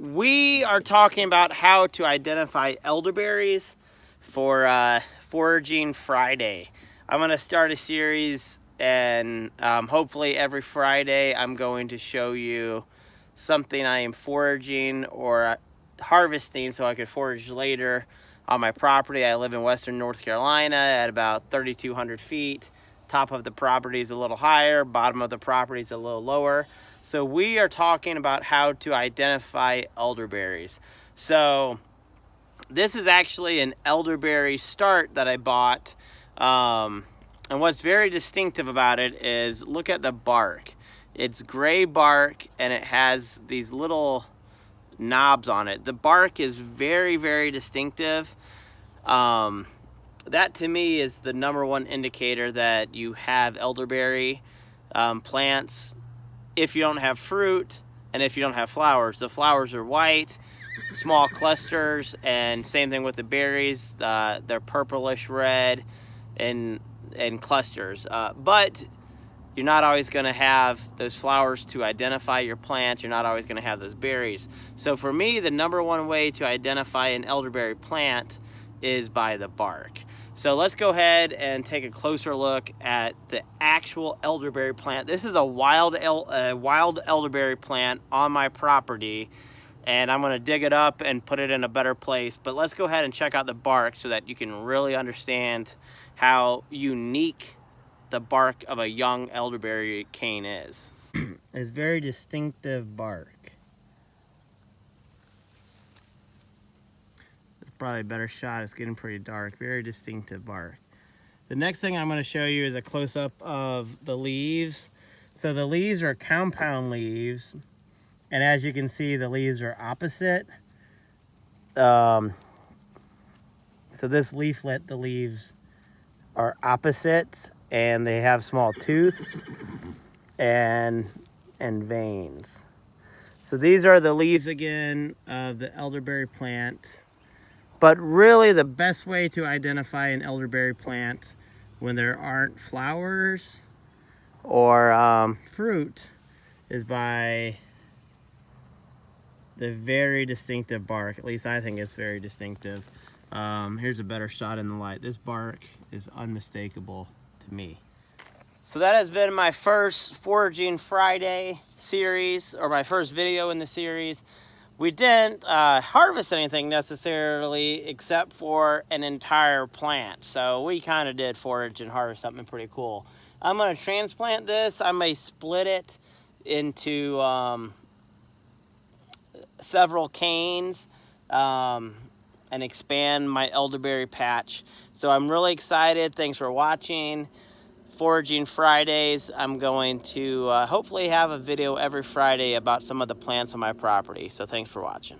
We are talking about how to identify elderberries for Foraging Friday. I'm going to start a series, and hopefully every Friday I'm going to show you something I am foraging or harvesting so I could forage later on my property. I live in western North Carolina at about 3,200 feet. Top of the property is a little higher, bottom of the property is a little lower. So we are talking about how to identify elderberries. So this is actually an elderberry start that I bought. And what's very distinctive about it is, look at the bark. It's gray bark and it has these little knobs on it. The bark is very, very distinctive. That to me is the number one indicator that you have elderberry plants. If you don't have fruit and if you don't have flowers, the flowers are white, small clusters, and same thing with the berries. They're purplish red and clusters. But you're not always going to have those flowers to identify your plant. You're not always going to have those berries. So for me, the number one way to identify an elderberry plant is by the bark. So let's go ahead and take a closer look at the actual elderberry plant. This is a wild elderberry plant on my property, and I'm going to dig it up and put it in a better place. But let's go ahead and check out the bark so that you can really understand how unique the bark of a young elderberry cane is. It's very distinctive bark. Probably a better shot. It's getting pretty dark. Very distinctive bark. The next thing I'm going to show you is a close-up of the leaves. So the leaves are compound leaves, and as you can see, the leaves are opposite. So this leaflet, the leaves are opposite, and they have small tooths and veins. So these are the leaves again of the elderberry plant. But really the best way to identify an elderberry plant when there aren't flowers or fruit is by the very distinctive bark. At least I think it's very distinctive. Here's a better shot in the light. This bark is unmistakable to me. So that has been my first Foraging Friday series, or my first video in the series. We didn't harvest anything necessarily except for an entire plant. So we kind of did forage and harvest something pretty cool. I'm going to transplant this. I may split it into several canes and expand my elderberry patch. So I'm really excited. Thanks for watching Foraging Fridays. I'm going to hopefully have a video every Friday about some of the plants on my property. So thanks for watching.